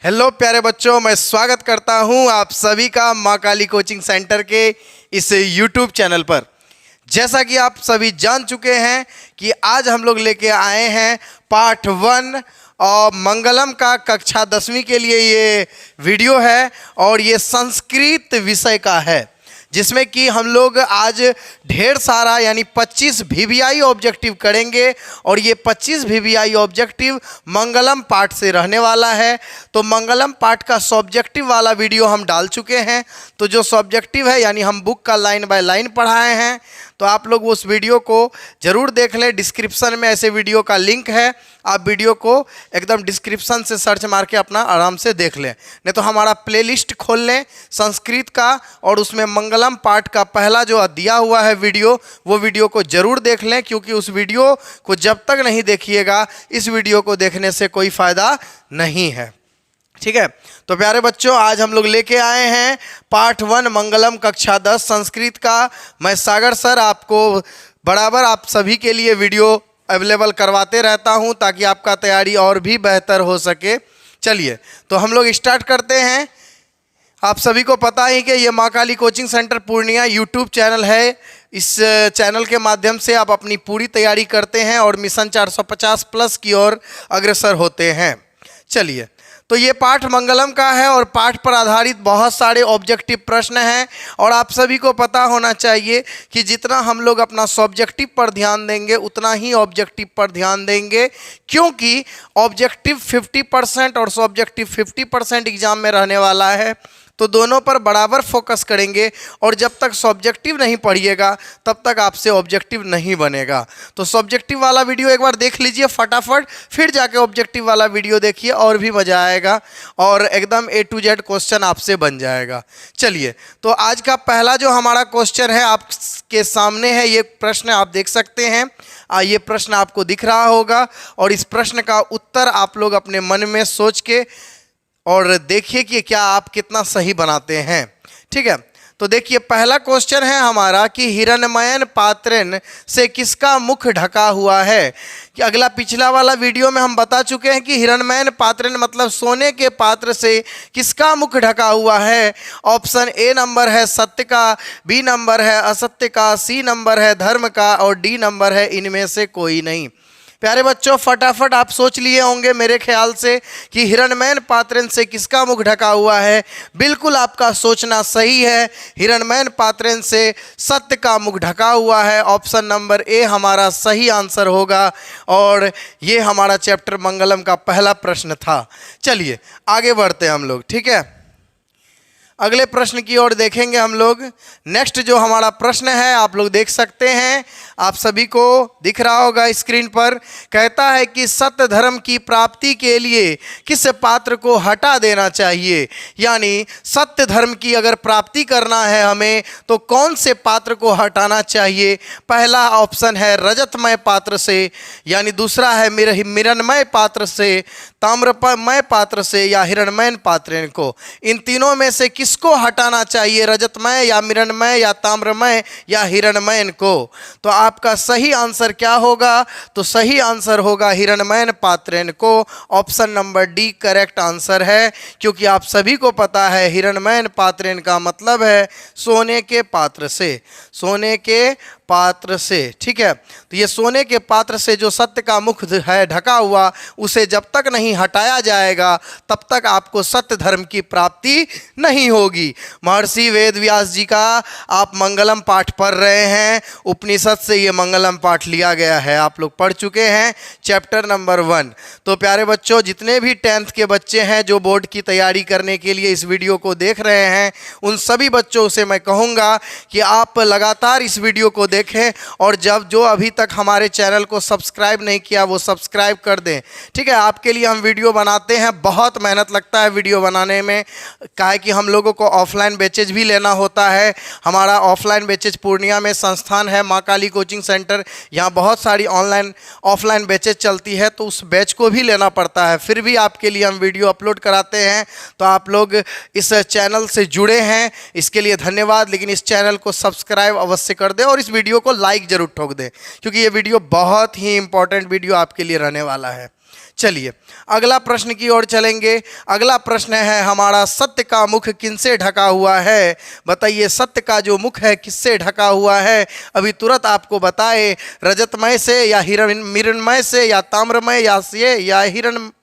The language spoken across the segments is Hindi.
हेलो प्यारे बच्चों, मैं स्वागत करता हूं आप सभी का माँ काली कोचिंग सेंटर के इस यूट्यूब चैनल पर। जैसा कि आप सभी जान चुके हैं कि आज हम लोग लेके आए हैं पार्ट 1 और मंगलम का कक्षा 10वीं के लिए ये वीडियो है और ये संस्कृत विषय का है, जिसमें कि हम लोग आज ढेर सारा यानी 25 वीवीआई ऑब्जेक्टिव करेंगे और ये 25 वीवीआई ऑब्जेक्टिव मंगलम पार्ट से रहने वाला है। तो मंगलम पार्ट का सब्जेक्टिव वाला वीडियो हम डाल चुके हैं, तो जो सब्जेक्टिव है यानी हम बुक का लाइन बाय लाइन पढ़ाए हैं, तो आप लोग उस वीडियो को ज़रूर देख लें। डिस्क्रिप्शन में ऐसे वीडियो का लिंक है, आप वीडियो को एकदम डिस्क्रिप्शन से सर्च मार के अपना आराम से देख लें। नहीं तो हमारा प्लेलिस्ट खोल लें संस्कृत का और उसमें मंगलम पार्ट का पहला जो दिया हुआ है वीडियो, वो वीडियो को ज़रूर देख लें, क्योंकि उस वीडियो को जब तक नहीं देखिएगा इस वीडियो को देखने से कोई फ़ायदा नहीं है। ठीक है, तो प्यारे बच्चों, आज हम लोग लेके आए हैं पार्ट 1 मंगलम कक्षा 10 संस्कृत का। मैं सागर सर आपको बराबर आप सभी के लिए वीडियो अवेलेबल करवाते रहता हूं ताकि आपका तैयारी और भी बेहतर हो सके। चलिए तो हम लोग स्टार्ट करते हैं। आप सभी को पता ही कि ये Maa Kali coaching center Purnia YouTube channel है। इस चैनल के माध्यम से आप अपनी पूरी तैयारी करते हैं और मिशन 450 प्लस की ओर अग्रसर होते हैं। चलिए, तो ये पाठ मंगलम का है और पाठ पर आधारित बहुत सारे ऑब्जेक्टिव प्रश्न हैं और आप सभी को पता होना चाहिए कि जितना हम लोग अपना सब्जेक्टिव पर ध्यान देंगे उतना ही ऑब्जेक्टिव पर ध्यान देंगे, क्योंकि ऑब्जेक्टिव 50% और सब्जेक्टिव 50% एग्जाम में रहने वाला है। तो दोनों पर बराबर फोकस करेंगे और जब तक सब्जेक्टिव नहीं पढ़िएगा तब तक आपसे ऑब्जेक्टिव नहीं बनेगा। तो सब्जेक्टिव वाला वीडियो एक बार देख लीजिए फटाफट, फिर जाके ऑब्जेक्टिव वाला वीडियो देखिए और भी मज़ा आएगा और एकदम A to Z क्वेश्चन आपसे बन जाएगा। चलिए, तो आज का पहला जो हमारा क्वेश्चन है आपके सामने है, ये प्रश्न आप देख सकते हैं। ये प्रश्न आपको दिख रहा होगा और इस प्रश्न का उत्तर आप लोग अपने मन में सोच के और देखिए कि क्या आप कितना सही बनाते हैं। ठीक है, तो देखिए पहला क्वेश्चन है हमारा कि हिरण्मयन पात्रेन से किसका मुख ढका हुआ है। कि अगला पिछला वाला वीडियो में हम बता चुके हैं कि हिरण्मयन पात्रेन मतलब सोने के पात्र से किसका मुख ढका हुआ है। ऑप्शन ए नंबर है सत्य का, बी नंबर है असत्य का, सी नंबर है धर्म का और डी नंबर है इनमें से कोई नहीं। प्यारे बच्चों, फटाफट आप सोच लिए होंगे मेरे ख्याल से कि हिरण्मयन पात्रेन से किसका मुख ढका हुआ है। बिल्कुल आपका सोचना सही है, हिरण्मयन पात्रेन से सत्य का मुख ढका हुआ है। ऑप्शन नंबर ए हमारा सही आंसर होगा और ये हमारा चैप्टर मंगलम का पहला प्रश्न था। चलिए आगे बढ़ते हैं हम लोग। ठीक है, अगले प्रश्न की ओर देखेंगे हम लोग। नेक्स्ट जो हमारा प्रश्न है आप लोग देख सकते हैं, आप सभी को दिख रहा होगा स्क्रीन पर। कहता है कि सत्य धर्म की प्राप्ति के लिए किस पात्र को हटा देना चाहिए। यानी सत्य धर्म की अगर प्राप्ति करना है हमें तो कौन से पात्र को हटाना चाहिए। पहला ऑप्शन है रजतमय पात्र से, यानी दूसरा है मिरणमय पात्र से, ताम्रमय पात्र से या हिरण्मयन पात्रेन को। इन तीनों में से किसको हटाना चाहिए, रजतमय या मिरणमय या ताम्रमय या हिरण्मयन को। तो आपका सही आंसर क्या होगा, तो सही आंसर होगा हिरण्मयन पात्रेन को। Option number D correct answer है, क्योंकि आप सभी को पता है हिरण्मयन पात्रेन का मतलब है सोने के पात्र से, सोने के पात्र से। ठीक है, तो ये सोने के पात्र से जो सत्य का मुख है ढका हुआ, उसे जब तक नहीं हटाया जाएगा तब तक आपको सत्य धर्म की प्राप्ति नहीं होगी। महर्षि वेद व्यास जी का आप मंगलम पाठ पढ़ रहे हैं, उपनिषद से ये मंगलम पाठ लिया गया है, आप लोग पढ़ चुके हैं चैप्टर नंबर 1। तो प्यारे बच्चों, जितने भी 10th के बच्चे हैं जो बोर्ड की तैयारी करने के लिए इस वीडियो को देख रहे हैं, उन सभी बच्चों से मैं कहूँगा कि आप लगातार इस वीडियो को देखें और जब जो अभी तक हमारे चैनल को सब्सक्राइब नहीं किया वो सब्सक्राइब कर दें। ठीक है, आपके लिए हम वीडियो बनाते हैं, बहुत मेहनत लगता है वीडियो बनाने में, काहे कि हम लोगों को ऑफलाइन बैचेज भी लेना होता है। हमारा ऑफलाइन बैचेज पूर्णिया में संस्थान है माँ काली कोचिंग सेंटर, यहाँ बहुत सारी ऑनलाइन ऑफलाइन बैचेज चलती है, तो उस बैच को भी लेना पड़ता है। फिर भी आपके लिए हम वीडियो अपलोड कराते हैं, तो आप लोग इस चैनल से जुड़े हैं, इसके लिए धन्यवाद। लेकिन इस चैनल को सब्सक्राइब अवश्य कर दें और इस वीडियो को लाइक जरूर ठोक दें, क्योंकि ये वीडियो बहुत ही इंपॉर्टेंट वीडियो आपके लिए रहने वाला है। चलिए अगला प्रश्न की ओर चलेंगे। अगला प्रश्न है हमारा, सत्य का मुख किनसे ढका हुआ है? बताइए सत्य का जो मुख है किससे ढका हुआ है? अभी तुरंत आपको बताए, रजतमय से या मृण्मय से या ताम्रमय या हिरणमय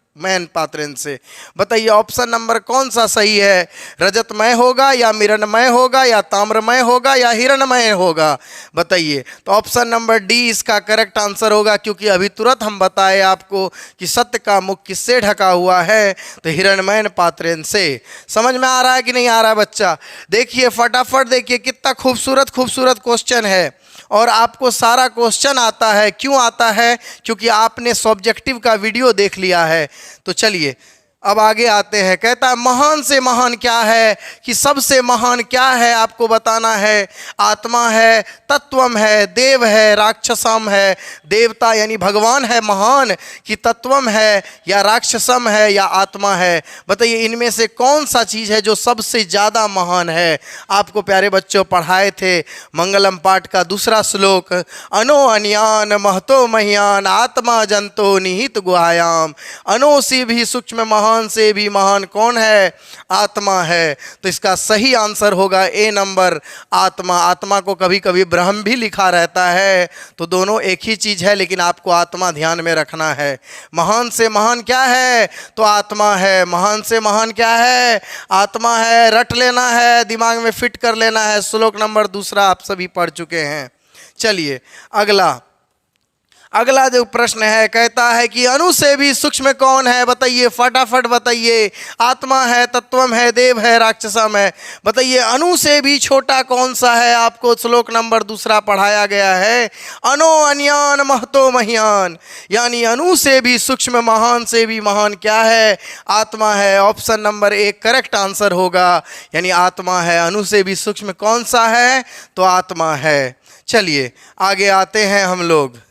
पात्रेन से। बताइए ऑप्शन नंबर कौन सा सही है? रजतमय होगा या मृण्मय होगा या ताम्रमय होगा या हिरणमय होगा? बताइए। तो ऑप्शन नंबर डी इसका करेक्ट आंसर होगा, क्योंकि अभी तुरंत हम बताए आपको कि सत्य का मुख किससे ढका हुआ है, तो हिरणमय पात्रेन से। समझ में आ रहा है कि नहीं आ रहा है बच्चा? देखिए फटाफट देखिए, कितना खूबसूरत खूबसूरत क्वेश्चन है और आपको सारा क्वेश्चन आता है। क्यों आता है? क्योंकि आपने सब्जेक्टिव का वीडियो देख लिया है। तो चलिए अब आगे आते हैं। कहता है महान से महान क्या है, कि सबसे महान क्या है आपको बताना है। आत्मा है, तत्वम है, देव है, राक्षसम है। देवता यानी भगवान है महान, कि तत्वम है या राक्षसम है या आत्मा है? बताइए इनमें से कौन सा चीज़ है जो सबसे ज़्यादा महान है? आपको प्यारे बच्चों पढ़ाए थे मंगलम पाठ का दूसरा श्लोक, अनो अन्यान महतो मह्यान आत्मा जंतो निहित गुहायाम। अनो से भी सूक्ष्म महान से भी महान कौन है? आत्मा है। तो इसका सही आंसर होगा ए नंबर, आत्मा। आत्मा को कभी कभी ब्रह्म भी लिखा रहता है, तो दोनों एक ही चीज़ है, लेकिन आपको आत्मा ध्यान में रखना है। महान से महान क्या है? तो आत्मा है। महान से महान क्या है? आत्मा है। रट लेना है, दिमाग में फिट कर लेना है। श्लोक नंबर दूसरा आप सभी पढ़ चुके हैं। चलिए अगला जो प्रश्न है, कहता है कि अणु से भी सूक्ष्म कौन है? बताइए फटाफट बताइए। आत्मा है, तत्वम है, देव है, राक्षसम है। बताइए अणु से भी छोटा कौन सा है? आपको श्लोक नंबर दूसरा पढ़ाया गया है, अनो अन्यान महतो मह्यान। यानी अणु से भी सूक्ष्म, महान से भी महान क्या है? आत्मा है। ऑप्शन नंबर एक करेक्ट आंसर होगा, यानी आत्मा है। अणु से भी सूक्ष्म कौन सा है? तो आत्मा है। चलिए आगे आते हैं हम लोग।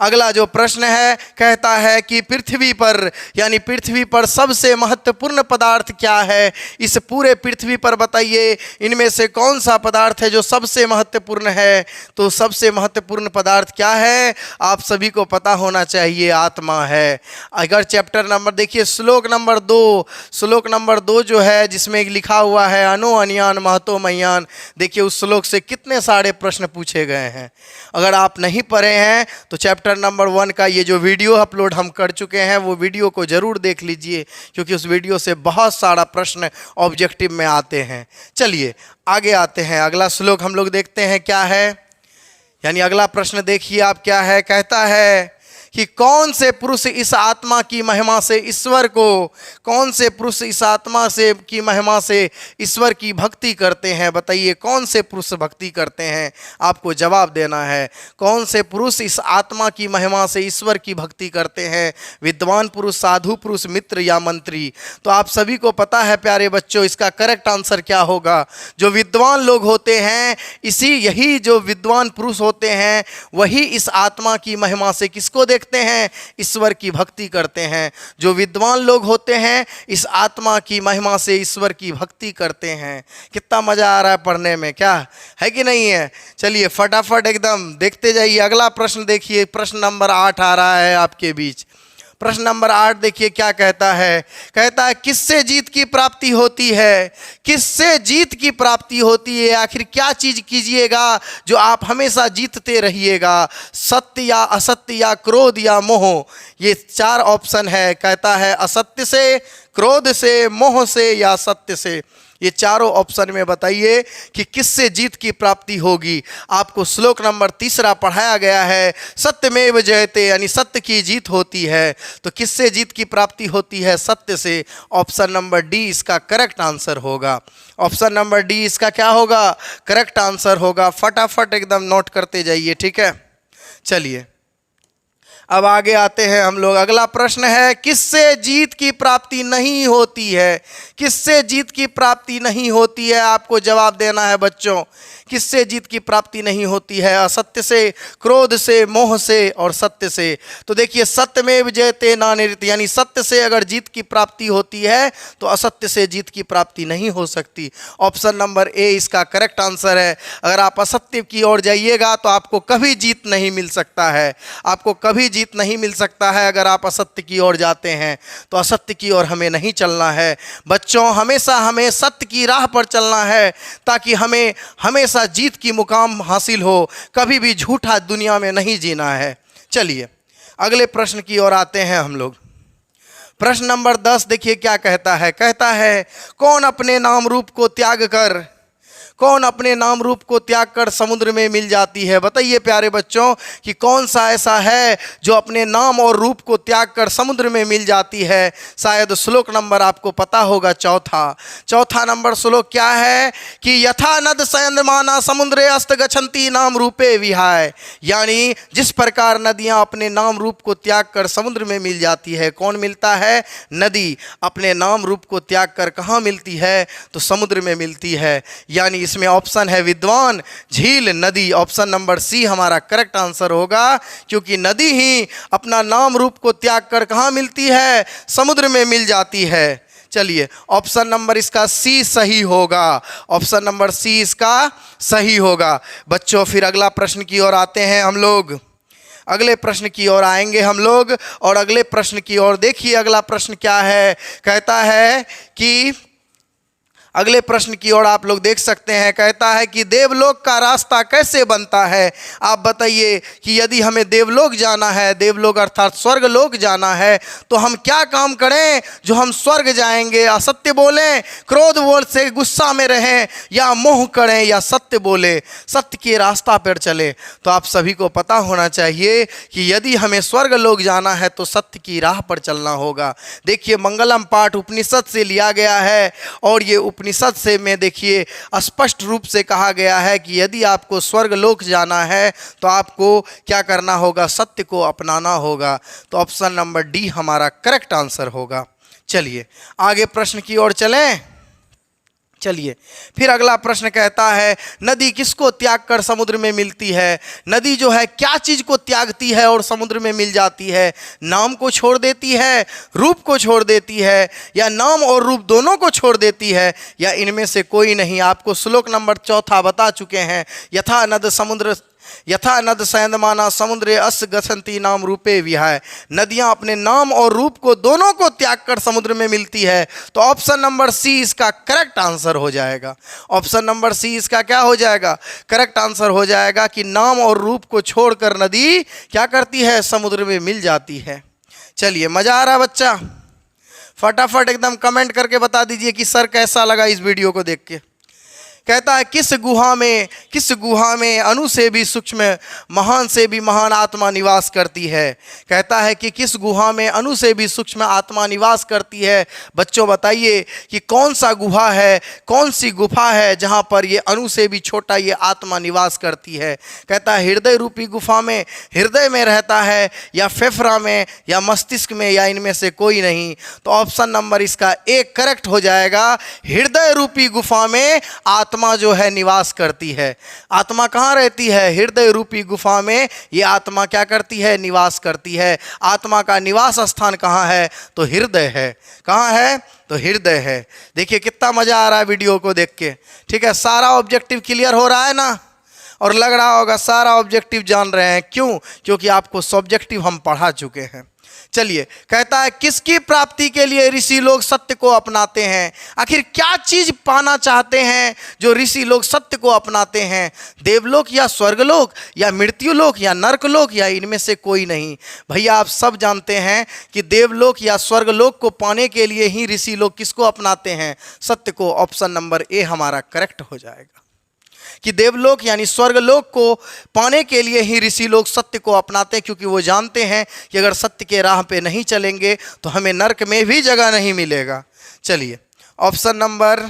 अगला जो प्रश्न है, कहता है कि पृथ्वी पर यानी पृथ्वी पर सबसे महत्वपूर्ण पदार्थ क्या है? इस पूरे पृथ्वी पर बताइए इनमें से कौन सा पदार्थ है जो सबसे महत्वपूर्ण है? तो सबसे महत्वपूर्ण पदार्थ क्या है? आप सभी को पता होना चाहिए, आत्मा है। अगर चैप्टर नंबर देखिए श्लोक नंबर 2 जो है, जिसमें लिखा हुआ है अनो अन्यान महतो मह्यान। देखिए उस श्लोक से कितने सारे प्रश्न पूछे गए हैं। अगर आप नहीं पढ़े हैं तो चैप्टर नंबर 1 का ये जो वीडियो अपलोड हम कर चुके हैं, वो वीडियो को ज़रूर देख लीजिए, क्योंकि उस वीडियो से बहुत सारा प्रश्न ऑब्जेक्टिव में आते हैं। चलिए आगे आते हैं। अगला श्लोक हम लोग देखते हैं क्या है, यानी अगला प्रश्न देखिए आप क्या है। कहता है कि कौन से पुरुष इस आत्मा की महिमा से ईश्वर को, कौन से पुरुष इस आत्मा से की महिमा से ईश्वर की भक्ति करते हैं? बताइए कौन से पुरुष भक्ति करते हैं? आपको जवाब देना है। कौन से पुरुष इस आत्मा की महिमा से ईश्वर की भक्ति करते हैं? विद्वान पुरुष, साधु पुरुष, मित्र या मंत्री? तो आप सभी को पता है प्यारे बच्चों, इसका करेक्ट आंसर क्या होगा? जो विद्वान लोग होते हैं, यही जो विद्वान पुरुष होते हैं, वही इस आत्मा की महिमा से किसको देखते हैं? ईश्वर की भक्ति करते हैं। जो विद्वान लोग होते हैं इस आत्मा की महिमा से ईश्वर की भक्ति करते हैं। कितना मजा आ रहा है पढ़ने में, क्या है कि नहीं है? चलिए फटाफट एकदम देखते जाइए। अगला प्रश्न देखिए, प्रश्न नंबर 8 आ रहा है आपके बीच। प्रश्न नंबर 8 देखिए क्या कहता है। कहता है किससे जीत की प्राप्ति होती है? किससे जीत की प्राप्ति होती है? आखिर क्या चीज कीजिएगा जो आप हमेशा जीतते रहिएगा? सत्य या असत्य या क्रोध या मोह? ये 4 ऑप्शन है। कहता है असत्य से, क्रोध से, मोह से या सत्य से। ये चारों ऑप्शन में बताइए कि किससे जीत की प्राप्ति होगी। आपको श्लोक नंबर 3 पढ़ाया गया है, सत्यमेव जयते, यानी सत्य की जीत होती है। तो किससे जीत की प्राप्ति होती है? सत्य से। ऑप्शन नंबर डी इसका करेक्ट आंसर होगा। ऑप्शन नंबर डी इसका क्या होगा? करेक्ट आंसर होगा। फटाफट एकदम नोट करते जाइए, ठीक है। चलिए अब आगे आते हैं हम लोग। अगला प्रश्न है, किससे जीत की प्राप्ति नहीं होती है? किससे जीत की प्राप्ति नहीं होती है? आपको जवाब देना है बच्चों। किससे जीत की प्राप्ति नहीं होती है? असत्य से, क्रोध से, मोह से और सत्य से। तो देखिए, सत्यमेव जयते नानिरृत, यानी सत्य से अगर जीत की प्राप्ति होती है तो असत्य से जीत की प्राप्ति नहीं हो सकती। ऑप्शन नंबर ए इसका करेक्ट आंसर है। अगर आप असत्य की ओर जाइएगा तो आपको कभी जीत नहीं मिल सकता है, आपको कभी जीत नहीं मिल सकता है। अगर आप असत्य की ओर जाते हैं तो असत्य की ओर हमें नहीं चलना है। बच्चों, हमेशा हमें सत्य की राह पर चलना है ताकि हमें हमेशा जीत की मुकाम हासिल हो। कभी भी झूठा दुनिया में नहीं जीना है। चलिए अगले प्रश्न की ओर आते हैं हम लोग। प्रश्न नंबर 10 देखिए क्या कहता है। कहता है, कौन अपने नाम रूप को त्याग कर, कौन अपने नाम रूप को त्याग कर समुद्र में मिल जाती है? बताइए प्यारे बच्चों कि कौन सा ऐसा है जो अपने नाम और रूप को त्याग कर समुद्र में मिल जाती है? शायद श्लोक नंबर आपको पता होगा, चौथा नंबर श्लोक क्या है कि यथा नद सयंद्रमाना समुद्रे अस्त गच्छन्ति नाम रूपे विहाय, यानी जिस प्रकार नदियां अपने नाम रूप को त्याग कर समुद्र में मिल जाती है। कौन मिलता है? नदी अपने नाम रूप को त्याग कर कहाँ मिलती है? तो समुद्र में मिलती है। यानी इसमें ऑप्शन है विद्वान, झील, नदी। ऑप्शन नंबर सी हमारा करेक्ट आंसर होगा, क्योंकि नदी ही अपना नाम रूप को त्याग कर कहाँ मिलती है? समुद्र में मिल जाती है। चलिए ऑप्शन नंबर इसका सी सही होगा, ऑप्शन नंबर सी इसका सही होगा। बच्चों फिर अगला प्रश्न की ओर आते हैं हम लोग, अगले प्रश्न की ओर आएंगे हम लोग। और अगले प्रश्न की ओर देखिए, अगला प्रश्न क्या है? कहता है कि अगले प्रश्न की ओर आप लोग देख सकते हैं। कहता है कि देवलोक का रास्ता कैसे बनता है? आप बताइए कि यदि हमें देवलोक जाना है, देवलोक अर्थात स्वर्ग लोक जाना है, तो हम क्या काम करें जो हम स्वर्ग जाएंगे? असत्य बोलें, क्रोध बोल से गुस्सा में रहें, या मोह करें, या सत्य बोले, सत्य के रास्ता पर चले? तो आप सभी को पता होना चाहिए कि यदि हमें स्वर्ग लोक जाना है तो सत्य की राह पर चलना होगा। देखिए मंगलम पाठ उपनिषद से लिया गया है, और ये उपनिषद से में देखिए स्पष्ट रूप से कहा गया है कि यदि आपको स्वर्ग लोक जाना है तो आपको क्या करना होगा? सत्य को अपनाना होगा। तो ऑप्शन नंबर डी हमारा करेक्ट आंसर होगा। चलिए आगे प्रश्न की ओर चलें। चलिए फिर अगला प्रश्न कहता है, नदी किसको त्याग कर समुद्र में मिलती है? नदी जो है क्या चीज को त्यागती है और समुद्र में मिल जाती है? नाम को छोड़ देती है, रूप को छोड़ देती है, या नाम और रूप दोनों को छोड़ देती है, या इनमें से कोई नहीं? आपको श्लोक नंबर 4 बता चुके हैं। यथा नद सयंद्रमाना समुद्रे अस गच्छन्ति नाम रूपे विहाय, नदियां अपने नाम और रूप को दोनों को त्याग कर समुद्र में मिलती है। तो ऑप्शन नंबर सी इसका करेक्ट आंसर हो जाएगा। ऑप्शन नंबर सी इसका क्या हो जाएगा? करेक्ट आंसर हो जाएगा कि नाम और रूप को छोड़कर नदी क्या करती है? समुद्र में मिल जाती है। चलिए मजा आ रहा बच्चा? फटाफट एकदम कमेंट करके बता दीजिए कि सर कैसा लगा इस वीडियो को देख के। कहता है किस गुहा में अणु से भी सूक्ष्म, महान से भी महान आत्मा निवास करती है? कहता है कि किस गुहा में अणु से भी सूक्ष्म आत्मा निवास करती है? बच्चों बताइए कि कौन सा गुहा है, कौन सी गुफा है जहाँ पर ये अणु से भी छोटा ये आत्मा निवास करती है? कहता है हृदय रूपी गुफा में, हृदय में रहता है, या फेफड़ा में, या मस्तिष्क में, या इनमें से कोई नहीं? तो ऑप्शन नंबर इसका एक करेक्ट हो जाएगा। हृदय रूपी गुफा में आत्मा जो है निवास करती है। आत्मा कहाँ रहती है? हृदय रूपी गुफा में ये आत्मा क्या करती है? निवास करती है। आत्मा का निवास स्थान कहाँ है? तो हृदय है। कहाँ है? तो हृदय है। देखिए कितना मजा आ रहा है वीडियो को देख के। ठीक है, सारा ऑब्जेक्टिव क्लियर हो रहा है ना? और लग रहा होगा सारा ऑब्जेक्टिव जान रहे हैं। क्यों? क्योंकि आपको सब्जेक्टिव हम पढ़ा चुके हैं। चलिए कहता है किसकी प्राप्ति के लिए ऋषि लोग सत्य को अपनाते हैं? आखिर क्या चीज पाना चाहते हैं जो ऋषि लोग सत्य को अपनाते हैं? देवलोक या स्वर्गलोक या मृत्युलोक या नरकलोक, या इनमें से कोई नहीं? भैया आप सब जानते हैं कि देवलोक या स्वर्गलोक को पाने के लिए ही ऋषि लोग किसको अपनाते हैं? सत्य को। ऑप्शन नंबर ए हमारा करेक्ट हो जाएगा कि देवलोक यानी स्वर्गलोक को पाने के लिए ही ऋषि लोग सत्य को अपनाते हैं, क्योंकि वो जानते हैं कि अगर सत्य के राह पे नहीं चलेंगे तो हमें नरक में भी जगह नहीं मिलेगा। चलिए ऑप्शन नंबर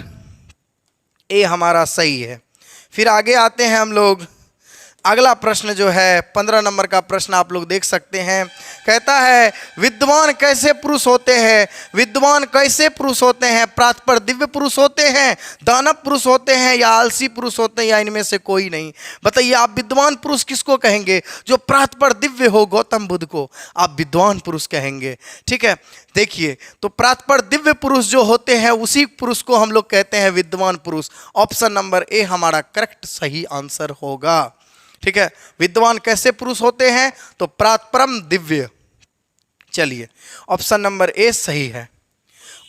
ए हमारा सही है। फिर आगे आते हैं हम लोग। अगला प्रश्न जो है 15 नंबर का प्रश्न आप लोग देख सकते हैं। कहता है विद्वान कैसे पुरुष होते हैं? विद्वान कैसे पुरुष होते हैं? प्रातपर दिव्य पुरुष होते हैं, दानव पुरुष होते हैं, या आलसी पुरुष होते हैं, या इनमें से कोई नहीं? बताइए, आप विद्वान पुरुष किसको कहेंगे? जो प्रातपर दिव्य हो, गौतम बुद्ध को आप विद्वान पुरुष कहेंगे। ठीक है, देखिए, तो प्रातपर दिव्य पुरुष जो होते हैं उसी पुरुष को हम लोग कहते हैं विद्वान पुरुष। ऑप्शन नंबर ए हमारा करेक्ट सही आंसर होगा। ठीक है, विद्वान कैसे पुरुष होते हैं? तो प्रातपरम दिव्य। चलिए, ऑप्शन नंबर ए सही है।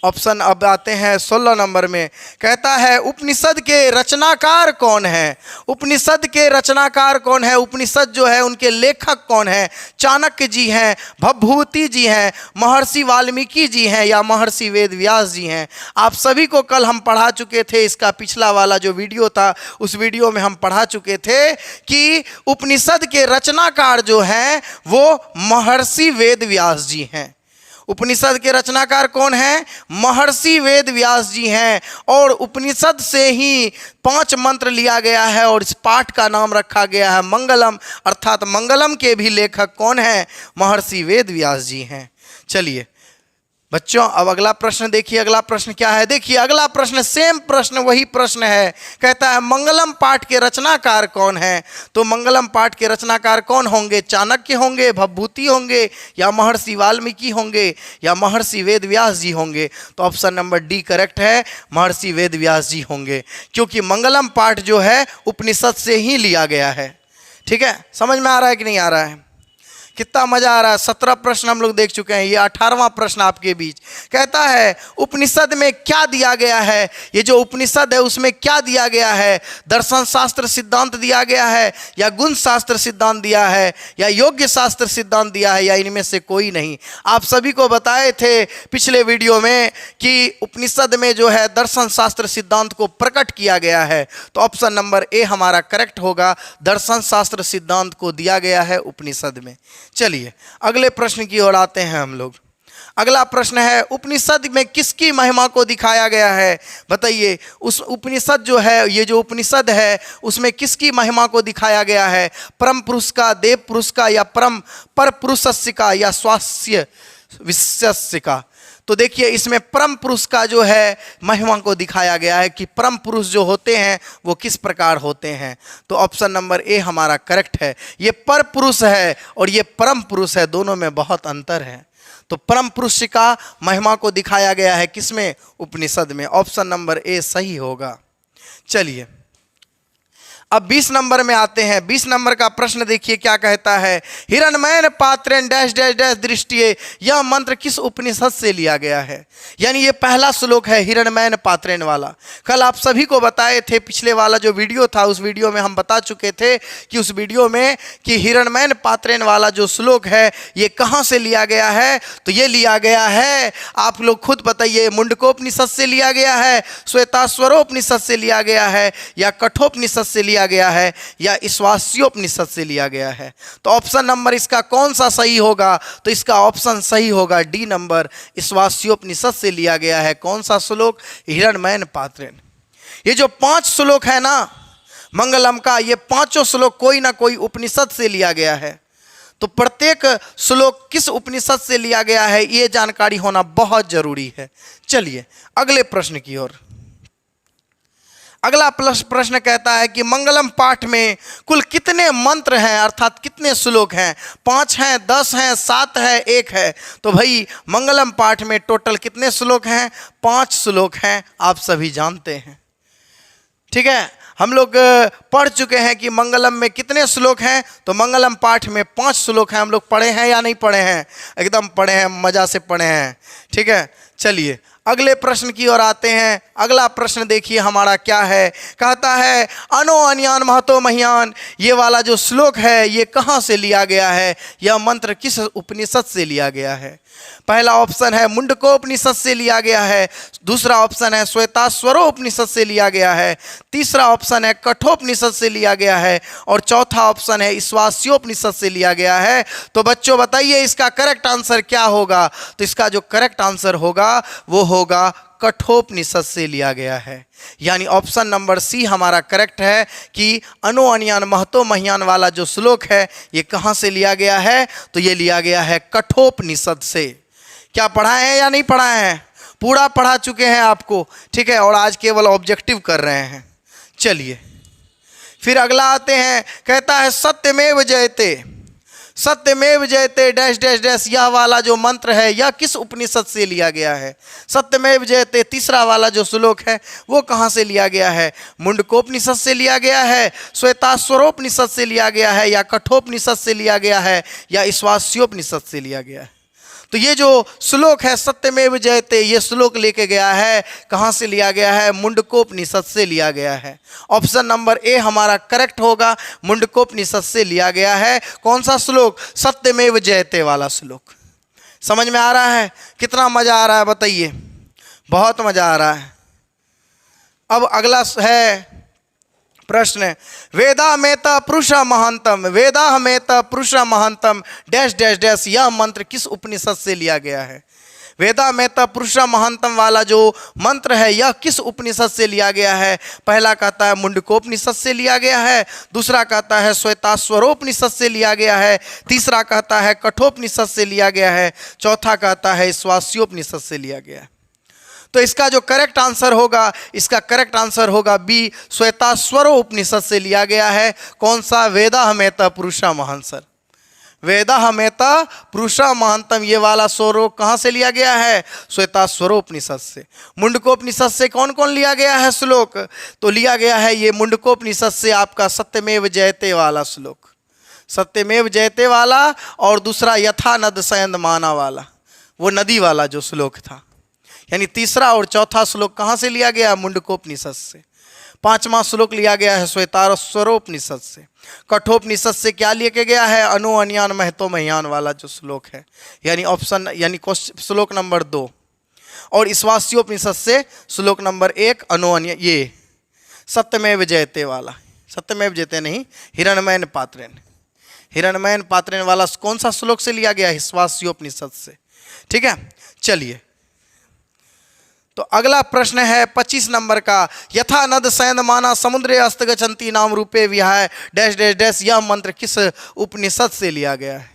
ऑप्शन अब आते हैं 16 नंबर में। कहता है उपनिषद के रचनाकार कौन है? उपनिषद के रचनाकार कौन है? उपनिषद जो है उनके लेखक कौन है? चाणक्य जी हैं, भवभूति जी हैं, महर्षि वाल्मीकि जी हैं, या महर्षि वेद व्यास जी हैं? आप सभी को कल हम पढ़ा चुके थे, इसका पिछला वाला जो वीडियो था उस वीडियो में हम पढ़ा चुके थे कि उपनिषद के रचनाकार जो हैं वो महर्षि वेद व्यास जी हैं। उपनिषद के रचनाकार कौन हैं? महर्षि वेद व्यास जी हैं। और उपनिषद से ही 5 मंत्र लिया गया है और इस पाठ का नाम रखा गया है मंगलम, अर्थात मंगलम के भी लेखक कौन हैं? महर्षि वेद व्यास जी हैं। चलिए बच्चों, अब अगला प्रश्न देखिए। अगला प्रश्न क्या है? देखिए, अगला प्रश्न सेम प्रश्न, वही प्रश्न है। कहता है मंगलम पाठ के रचनाकार कौन है? तो मंगलम पाठ के रचनाकार कौन होंगे? चाणक्य होंगे, भवभूति होंगे, या महर्षि वाल्मीकि होंगे, या महर्षि वेद व्यास जी होंगे? तो ऑप्शन नंबर डी करेक्ट है, महर्षि वेद व्यास जी होंगे, क्योंकि मंगलम पाठ जो है उपनिषद से ही लिया गया है। ठीक है, समझ में आ रहा है कि नहीं आ रहा है? कितना मजा आ रहा है। 17 प्रश्न हम लोग देख चुके हैं, ये 18वां प्रश्न आपके बीच। कहता है उपनिषद में क्या दिया गया है? ये जो उपनिषद है उसमें क्या दिया गया है? दर्शन शास्त्र सिद्धांत दिया गया है, या गुण शास्त्र सिद्धांत दिया है, या योग्य शास्त्र सिद्धांत दिया है, या इनमें से कोई नहीं? आप सभी को बताए थे पिछले वीडियो में कि उपनिषद में जो है दर्शन शास्त्र सिद्धांत को प्रकट किया गया है। तो ऑप्शन नंबर ए हमारा करेक्ट होगा, दर्शन शास्त्र सिद्धांत को दिया गया है उपनिषद में। चलिए अगले प्रश्न की ओर आते हैं हम लोग। अगला प्रश्न है उपनिषद में किसकी महिमा को दिखाया गया है? बताइए, उस उपनिषद जो है, ये जो उपनिषद है उसमें किसकी महिमा को दिखाया गया है? परम पुरुष का, देव पुरुष का, या परम पर पुरुषस्य का, या स्वास्य विश्वस्य का? तो देखिए, इसमें परम पुरुष का जो है महिमा को दिखाया गया है कि परम पुरुष जो होते हैं वो किस प्रकार होते हैं। तो ऑप्शन नंबर ए हमारा करेक्ट है। ये पर पुरुष है और ये परम पुरुष है, दोनों में बहुत अंतर है। तो परम पुरुष का महिमा को दिखाया गया है किसमें? उपनिषद में। ऑप्शन नंबर ए सही होगा। चलिए अब 20 नंबर में आते हैं। 20 नंबर का प्रश्न देखिए क्या कहता है। हिरण्मयन पात्रेण डैश डैश डैश दृष्टिये, यह मंत्र किस उपनिषद से लिया गया है? यानी ये पहला श्लोक है हिरण्मयन पात्रेण वाला। कल आप सभी को बताए थे, पिछले वाला जो वीडियो था उस वीडियो में हम बता चुके थे कि उस वीडियो में कि हिरण्मयन पात्रेण वाला जो श्लोक है ये कहाँ से लिया गया है? तो ये लिया गया है, आप लोग खुद बताइए, मुंडकोपनिषद से लिया गया है, श्वेताश्वरोपनिषद से लिया गया है, या कठोपनिषद से लिया गया है, या ईशावास्योपनिषद से लिया गया है? तो ऑप्शन नंबर इसका कौन सा सही होगा? तो इसका ऑप्शन सही होगा डी नंबर, ईशावास्योपनिषद से लिया गया है। कौन सा श्लोक? हिरण्मयन पात्रेण। ये जो 5 श्लोक है ना मंगलम का, ये 5 श्लोक कोई ना कोई उपनिषद से लिया गया है। तो प्रत्येक श्लोक किस उपनिषद से लिया गया है ये जानकारी होना बहुत जरूरी है। चलिए अगले प्रश्न की ओर। अगला प्रश्न कहता है कि मंगलम पाठ में कुल कितने मंत्र हैं, अर्थात कितने श्लोक हैं? 5 हैं, 10 हैं, 7 है, 1 है? तो भाई मंगलम पाठ में टोटल कितने श्लोक हैं? 5 श्लोक हैं, आप सभी जानते हैं। ठीक है, हम लोग पढ़ चुके हैं कि मंगलम में कितने श्लोक हैं। तो मंगलम पाठ में 5 श्लोक हैं। हम लोग पढ़े हैं या नहीं पढ़े हैं? एकदम पढ़े हैं, मज़ा से पढ़े हैं। ठीक है, चलिए अगले प्रश्न की ओर आते हैं। अगला प्रश्न देखिए हमारा क्या है। कहता है अनो अन्यान महतो मह्यान, ये वाला जो श्लोक है ये कहाँ से लिया गया है? यह मंत्र किस उपनिषद से लिया गया है? पहला ऑप्शन है मुंडकोपनिषद से लिया गया है, दूसरा ऑप्शन है श्वेताश्वरोपनिषद से लिया गया है, तीसरा ऑप्शन है कठोपनिषद से लिया गया है, और चौथा ऑप्शन है ईशावास्योपनिषद से लिया गया है। तो बच्चों बताइए इसका करेक्ट आंसर क्या होगा? तो इसका जो करेक्ट आंसर होगा वो होगा कठोपनिषद से लिया गया है। यानी ऑप्शन नंबर सी हमारा करेक्ट है कि अनो अनियान महतो महियान वाला जो श्लोक है ये कहाँ से लिया गया है, तो ये लिया गया है कठोपनिषद से। क्या पढ़ाए हैं या नहीं पढ़ाए हैं? पूरा पढ़ा चुके हैं आपको, ठीक है, और आज केवल ऑब्जेक्टिव कर रहे हैं। चलिए फिर अगला आते हैं, कहता है सत्यमेव जयते, सत्यमेव जयते डैश डैश डैश, यह वाला जो मंत्र है यह किस उपनिषद से लिया गया है? सत्यमेव जयते तीसरा वाला जो श्लोक है वो कहाँ से लिया गया है? मुंडकोपनिषद से लिया गया है, श्वेताश्वरोपनिषद से लिया गया है, या कठोपनिषद से लिया गया है, या ईश्वास्योपनिषद से लिया गया है? तो ये जो श्लोक है सत्यमेव जयते, ये श्लोक लेके गया है, कहाँ से लिया गया है? मुंडकोपनिषद से लिया गया है। ऑप्शन नंबर ए हमारा करेक्ट होगा, मुंडकोपनिषद से लिया गया है। कौन सा श्लोक? सत्यमेव जयते वाला श्लोक। समझ में आ रहा है? कितना मजा आ रहा है बताइए? बहुत मजा आ रहा है। अब अगला है प्रश्न, वेदा मेता पुरुष महंतम, वेदा मेता पुरुष महंतम डैश डैश डैश, यह मंत्र किस उपनिषद से लिया गया है? वेदा मेता पुरुष महंतम वाला जो मंत्र है यह किस उपनिषद से लिया गया है? पहला कहता है मुंडकोपनिषद से लिया गया है, दूसरा कहता है श्वेताश्वरोपनिषद से लिया गया है, तीसरा कहता है कठोपनिषद से लिया गया है, चौथा कहता है ईश्वास्योपनिषद से लिया गया है। तो इसका जो करेक्ट आंसर होगा, इसका करेक्ट आंसर होगा बी, श्वेताश्वरो उपनिषद से लिया गया है। कौन सा? वेदा मेता पुरुष महंसर, वेदा मेता पुरुष महंतम, ये वाला स्वरो कहाँ से लिया गया है? श्वेताश्वरो उपनिषद से। मुंडकोपनिषद से कौन कौन लिया गया है श्लोक? तो लिया गया है ये मुंडकोपनिषद से आपका सत्यमेव जयते वाला श्लोक, सत्यमेव जयते वाला, और दूसरा यथा नद सयंदमाना वाला, वो नदी वाला जो श्लोक था। यानी तीसरा और चौथा श्लोक कहाँ से लिया गया? मुंडकोपनिषद से। पांचवा श्लोक लिया गया है श्वेताश्वरोपनिषद से। कठोपनिषद से क्या लेके गया है? अनु अनियान महतो महियान वाला जो श्लोक है, यानी ऑप्शन यानी श्लोक नंबर 2। और ईश्वास्योपनिषद से श्लोक नंबर 1 अनु अनियान, ये सत्यमेव जयते वाला, सत्यमेव जयते नहीं, हिरण्मयन पात्रेन, हिरण्मयन पात्रेन वाला कौन सा श्लोक से लिया गया? ईश्वास्योपनिषद से। ठीक है, चलिए तो अगला प्रश्न है 25 नंबर का, यथा नद सयंदमाना समुद्रे अस्त गच्छन्ति नाम रूपे विहाय डैश डैश डैश, यह मंत्र किस उपनिषद से लिया गया है?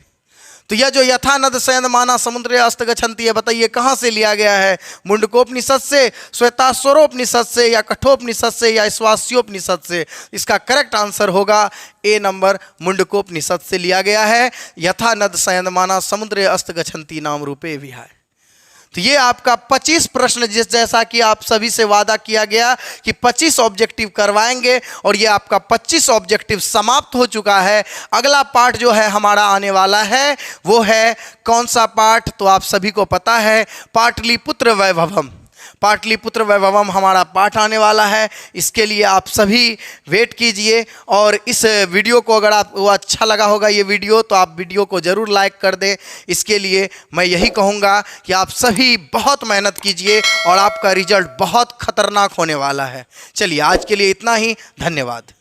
तो यह जो यथा नद सयंदमाना समुद्रे अस्त गच्छन्ति है, बताइए कहाँ से लिया गया है? मुंडकोपनिषद से, श्वेताश्वरोपनिषद से, या कठोपनिषद से, या ईश्वास्योपनिषद से? इसका करेक्ट आंसर होगा ए नंबर, मुंडकोपनिषद से लिया गया है। यथा नद सयंदमाना समुद्रे अस्त गच्छन्ति नाम रूपे विहाय। तो ये आपका 25 प्रश्न, जिस जैसा कि आप सभी से वादा किया गया कि 25 ऑब्जेक्टिव करवाएंगे, और ये आपका 25 ऑब्जेक्टिव समाप्त हो चुका है। अगला पार्ट जो है हमारा आने वाला है, वो है कौन सा पार्ट? तो आप सभी को पता है, पाटलिपुत्र वैभवम, पाटलिपुत्र वैभवम हमारा पाठ आने वाला है। इसके लिए आप सभी वेट कीजिए, और इस वीडियो को अगर आपको अच्छा लगा होगा ये वीडियो, तो आप वीडियो को ज़रूर लाइक कर दें। इसके लिए मैं यही कहूँगा कि आप सभी बहुत मेहनत कीजिए, और आपका रिजल्ट बहुत खतरनाक होने वाला है। चलिए आज के लिए इतना ही, धन्यवाद।